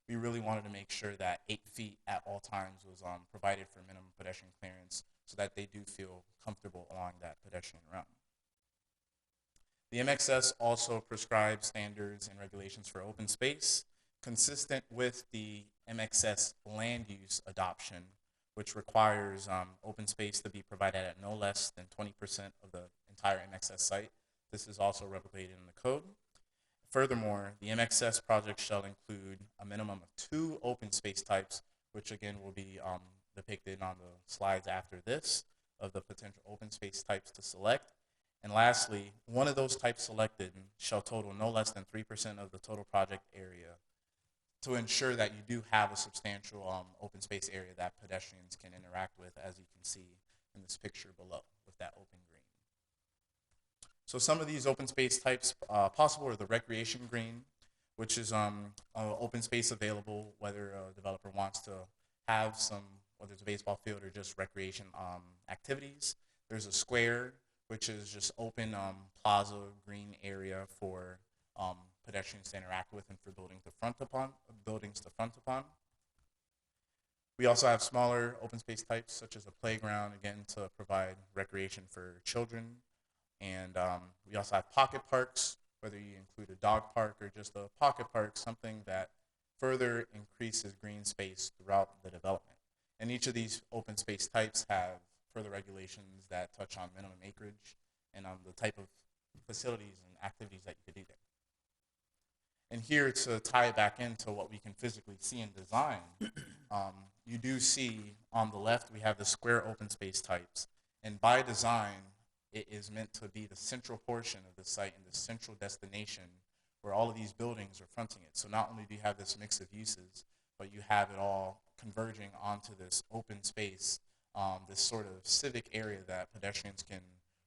we really wanted to make sure that 8 feet at all times was provided for minimum pedestrian clearance so that they do feel comfortable along that pedestrian realm. The MXS also prescribes standards and regulations for open space, consistent with the MXS land use adoption, which requires open space to be provided at no less than 20% of the entire MXS site. This is also replicated in the code. Furthermore, the MXS project shall include a minimum of 2 open space types, which again will be depicted on the slides after this, of the potential open space types to select. And lastly, one of those types selected shall total no less than 3% of the total project area to ensure that you do have a substantial open space area that pedestrians can interact with, as you can see in this picture below with that open green. So some of these open space types possible are the recreation green, which is open space available whether a developer wants to have some, whether it's a baseball field or just recreation activities. There's a square, which is just open plaza green area for pedestrians to interact with and for buildings to front upon. We also have smaller open space types such as a playground, again, to provide recreation for children. And we also have pocket parks, whether you include a dog park or just a pocket park, something that further increases green space throughout the development. And each of these open space types have further regulations that touch on minimum acreage and on the type of facilities and activities that you could do there. And here, to tie it back into what we can physically see in design, you do see on the left we have the square open space types. And by design, it is meant to be the central portion of the site and the central destination where all of these buildings are fronting it. So not only do you have this mix of uses, but you have it all converging onto this open space, this sort of civic area that pedestrians can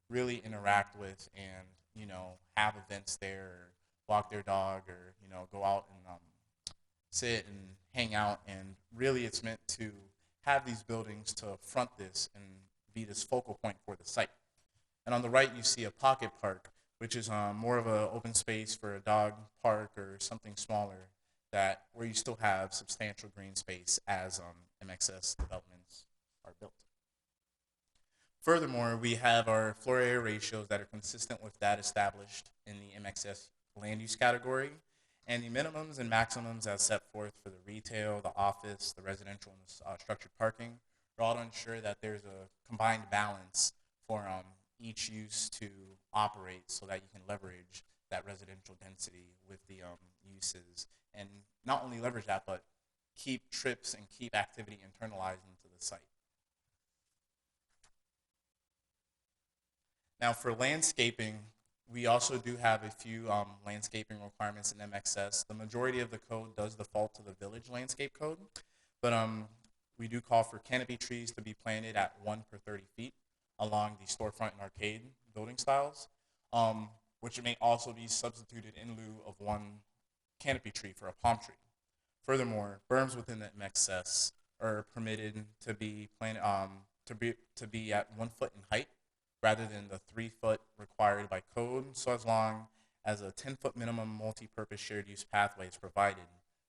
really interact with and, you know, have events there, or walk their dog, or, you know, go out and sit and hang out. And really it's meant to have these buildings to front this and be this focal point for the site. And on the right, you see a pocket park, which is more of an open space for a dog park or something smaller, that where you still have substantial green space as MXS developments are built. Furthermore, we have our floor area ratios that are consistent with that established in the MXS land use category, and the minimums and maximums as set forth for the retail, the office, the residential, and the structured parking They're all to ensure that there's a combined balance for each use to operate so that you can leverage that residential density with the uses, and not only leverage that, but keep trips and keep activity internalized into the site. Now for landscaping, we also do have a few landscaping requirements in MXS. The majority of the code does default to the village landscape code, but we do call for canopy trees to be planted at 1 per 30 feet along the storefront and arcade building styles, which may also be substituted in lieu of 1 canopy tree for a palm tree. Furthermore, berms within the MXS are permitted to be planted to be at 1 foot in height, rather than the 3 foot required by code, so as long as a 10-foot minimum multi-purpose shared use pathway is provided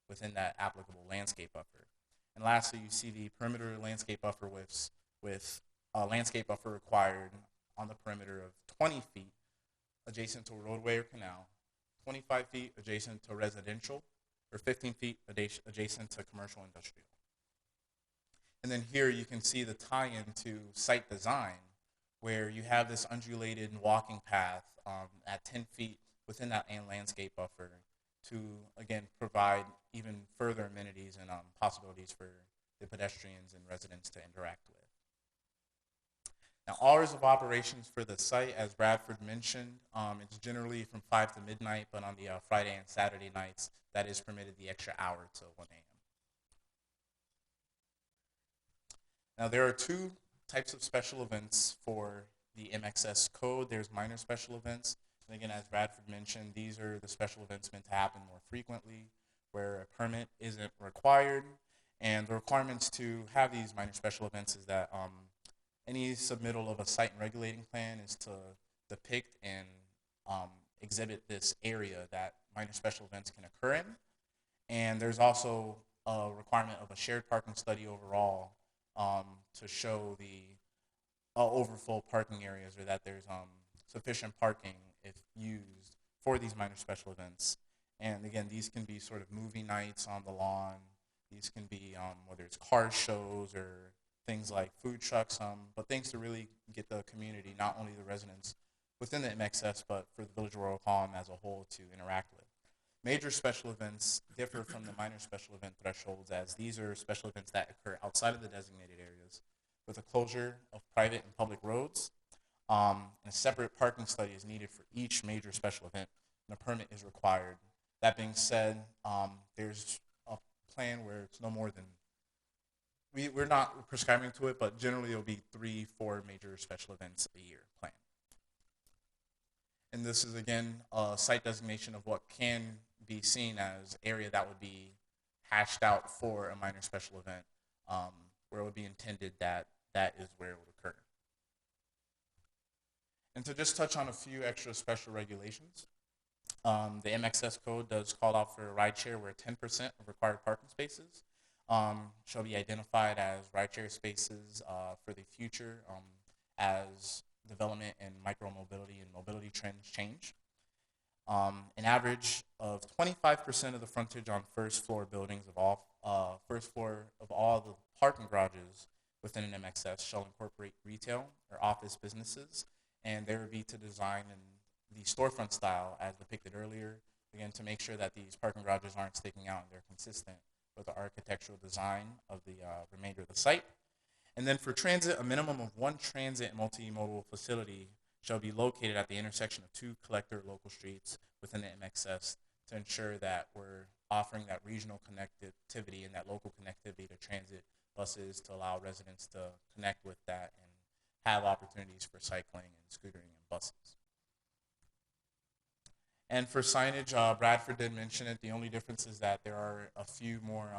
within that applicable landscape buffer. And lastly, you see the perimeter landscape buffer with a landscape buffer required on the perimeter of 20 feet adjacent to a roadway or canal, 25 feet adjacent to residential, or 15 feet adjacent to commercial industrial. And then here you can see the tie-in to site design, where you have this undulated walking path at 10 feet within that landscape buffer to, again, provide even further amenities and possibilities for the pedestrians and residents to interact with. Now, hours of operations for the site, as Bradford mentioned, it's generally from 5 to midnight, but on the Friday and Saturday nights, that is permitted the extra hour to 1 a.m. Now, there are 2 types of special events for the MXS code. There's minor special events, and again, as Bradford mentioned, these are the special events meant to happen more frequently, where a permit isn't required. And the requirements to have these minor special events is that any submittal of a site and regulating plan is to depict and exhibit this area that minor special events can occur in. And there's also a requirement of a shared parking study overall to show the overfull parking areas, or that there's sufficient parking if used for these minor special events. And again, these can be sort of movie nights on the lawn. These can be whether it's car shows or things like food trucks, but things to really get the community, not only the residents within the MXS, but for the Village of Royal Palm as a whole to interact with. Major special events differ from the minor special event thresholds, as these are special events that occur outside of the designated areas, with a closure of private and public roads, and a separate parking study is needed for each major special event, and a permit is required. That being said, there's a plan where it's no more than, we're not prescribing to it, but generally it'll be 3-4 major special events a year planned. And this is, again, a site designation of what can be seen as area that would be hashed out for a minor special event, where it would be intended that that is where it would occur. And to just touch on a few extra special regulations, the MXS code does call out for a rideshare where 10% of required parking spaces shall be identified as rideshare spaces for the future as development and micromobility and mobility trends change. An average of 25% of the frontage on first floor buildings of all the parking garages within an MXS shall incorporate retail or office businesses, and they would be to design in the storefront style as depicted earlier, again, to make sure that these parking garages aren't sticking out and they're consistent with the architectural design of the remainder of the site. And then for transit, a minimum of 1 transit multimodal facility shall be located at the intersection of 2 collector local streets within the MXS to ensure that we're offering that regional connectivity and that local connectivity to transit buses to allow residents to connect with that and have opportunities for cycling and scootering and buses. And for signage, Bradford did mention it. The only difference is that there are a few more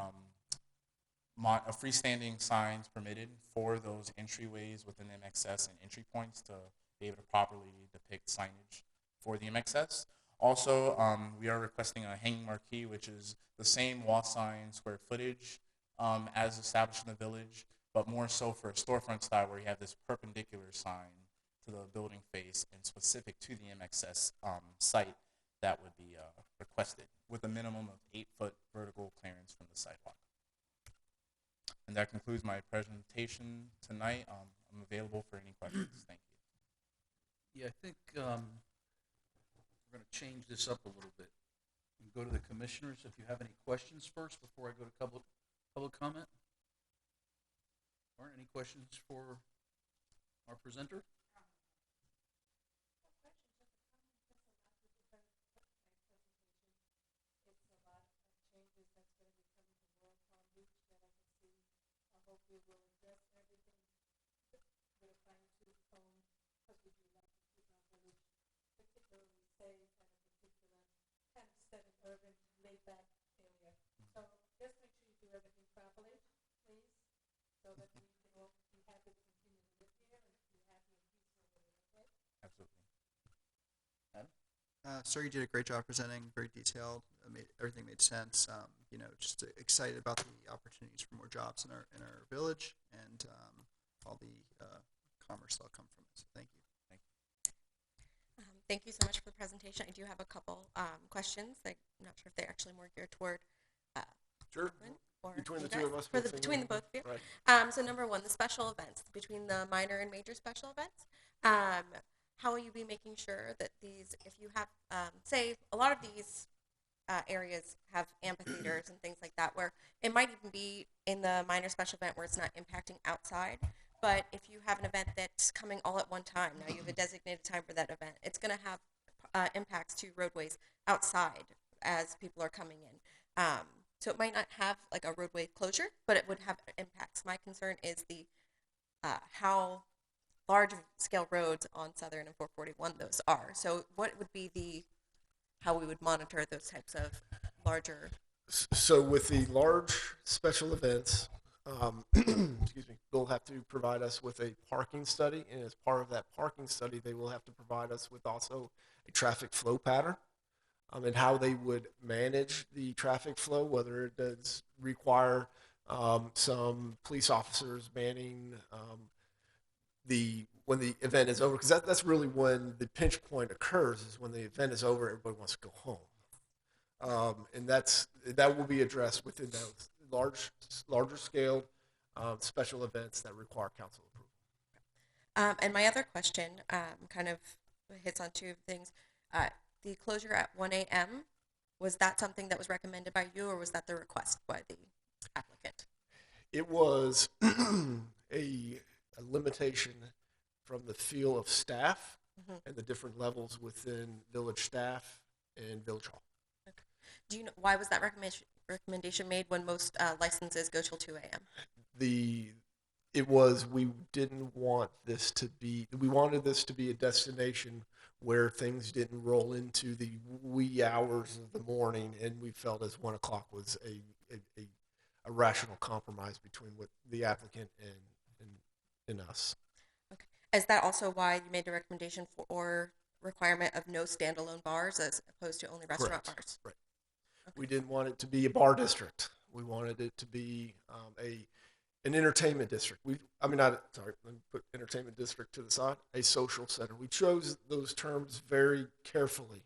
freestanding signs permitted for those entryways within the MXS and entry points to be able to properly depict signage for the MXS. Also, we are requesting a hanging marquee, which is the same wall sign square footage as established in the village, but more so for a storefront style where you have this perpendicular sign to the building face and specific to the MXS site that would be requested, with a minimum of 8-foot vertical clearance from the sidewalk. And that concludes my presentation tonight. I'm available for any questions. Thank you. Yeah, I think we're going to change this up a little bit and go to the commissioners. If you have any questions first before I go to public comment. Or any questions for our presenter? Absolutely. Sir, you did a great job presenting, very detailed. Everything made sense. Just excited about the opportunities for more jobs in our village and all the commerce that'll come from it. So thank you. Thank you so much for the presentation. I do have a couple questions. I'm not sure if they're actually more geared toward Sure. Lynn or Between the you two guys. of us, For we'll between the figure both of you. Right. So number one, the special events, between the minor and major special events. How will you be making sure that these, if you have, say, a lot of these areas have amphitheaters and things like that, where it might even be in the minor special event where it's not impacting outside, but if you have an event that's coming all at one time, now you have a designated time for that event, it's going to have impacts to roadways outside as people are coming in. So it might not have like a roadway closure, but it would have impacts. My concern is the how large scale roads on Southern and 441 those are. So what would be how we would monitor those types of larger? So with the large special events, excuse me, they'll have to provide us with a parking study, and as part of that parking study, they will have to provide us with also a traffic flow pattern, and how they would manage the traffic flow, whether it does require some police officers manning when the event is over, because that's really when the pinch point occurs, is when the event is over, everybody wants to go home. And that will be addressed within those larger scale special events that require council approval. And my other question kind of hits on two things. The closure at 1 a.m., was that something that was recommended by you, or was that the request by the applicant? It was a limitation from the feel of staff and the different levels within village staff and village hall. Okay. Do you know why was that recommendation made when most licenses go till 2 a.m.? We didn't want this to be, we wanted this to be a destination where things didn't roll into the wee hours of the morning, and we felt as 1 o'clock was a rational compromise between what the applicant and us. Okay. Is that also why you made the recommendation for requirement of no standalone bars as opposed to only restaurant Correct. bars? Right. Okay. We didn't want it to be a bar district. We wanted it to be an entertainment district. Let me put entertainment district to the side. A social center. We chose those terms very carefully.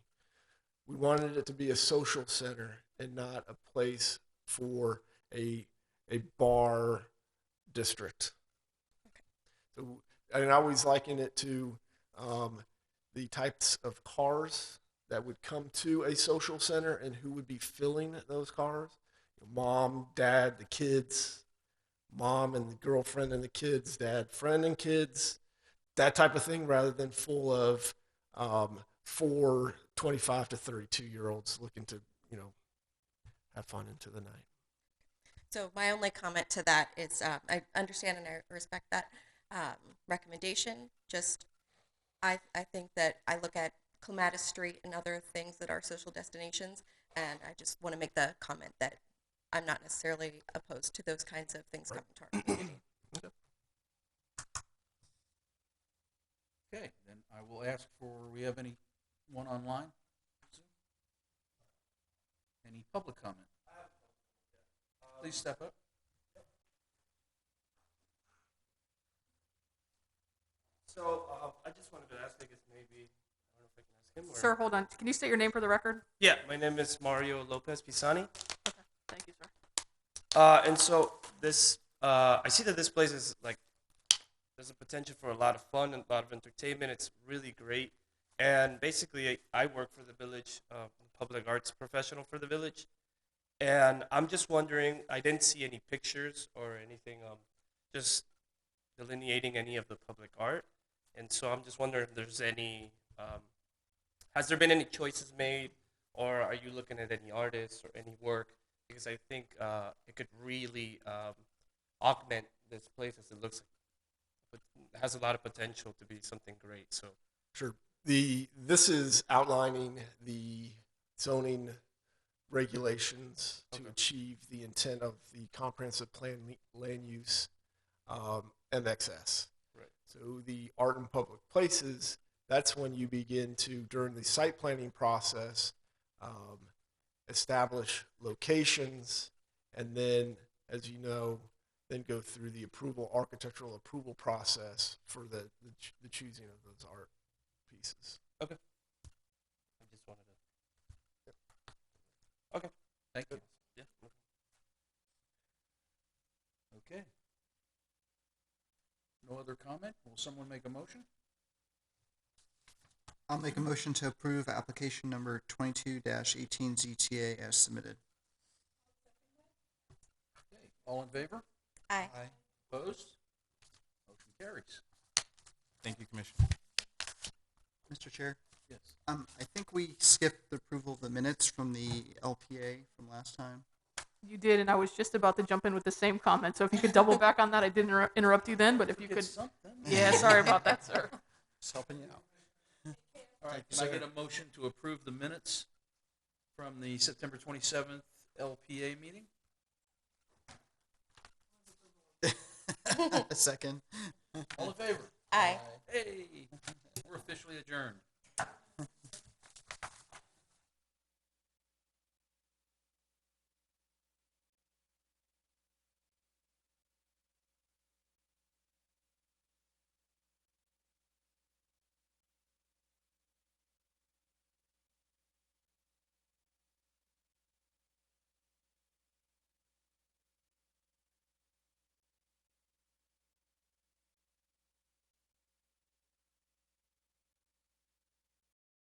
We wanted it to be a social center and not a place for a bar district. Okay. So, and I always liken it to the types of cars that would come to a social center and who would be filling those cars. Mom, dad, the kids. Mom and the girlfriend and the kids, dad, friend and kids, that type of thing, rather than full of 4 25 to 32-year-olds looking to, have fun into the night. So my only comment to that is I understand and I respect that recommendation. Just I think that I look at Clematis Street and other things that are social destinations, and I just want to make the comment that I'm not necessarily opposed to those kinds of things coming to our community. Okay, then I will ask for, we have anyone online? Any public comment? Please step up. So I just wanted to ask, I guess maybe, I don't know if I can ask him. Or... Sir, hold on. Can you state your name for the record? Yeah, my name is Mario Lopez Pisani. Okay, thank you, sir. And so this I see that this place is like, there's a potential for a lot of fun and a lot of entertainment. It's really great. And basically, I work for the village, public arts professional for the village. And I'm just wondering, I didn't see any pictures or anything just delineating any of the public art. And so I'm just wondering if there's any, has there been any choices made, or are you looking at any artists or any work? Because I think it could really augment this place as it looks like it has a lot of potential to be something great. So Sure. This is outlining the zoning regulations to achieve the intent of the comprehensive plan land use MXS. Right. So the art in public places, that's when you begin to, during the site planning process, establish locations, and then, as you know, then go through the architectural approval process for the choosing of those art pieces. okay, I just wanted to. Okay, Thank you. yeah. Okay. No other comment? Will someone make a motion? I'll make a motion to approve application number 22-18 ZTA as submitted. Okay. All in favor? Aye. Opposed? Motion carries. Thank you, Commissioner. Mr. Chair, Yes. I think we skipped the approval of the minutes from the LPA from last time. You did, and I was just about to jump in with the same comment. So if you could double back on that, I didn't interrupt you then, but if you could. Yeah, sorry about that, sir. Just helping you out. All right, can I get a motion to approve the minutes from the September 27th LPA meeting? A second. All in favor? Aye. Hey, we're officially adjourned.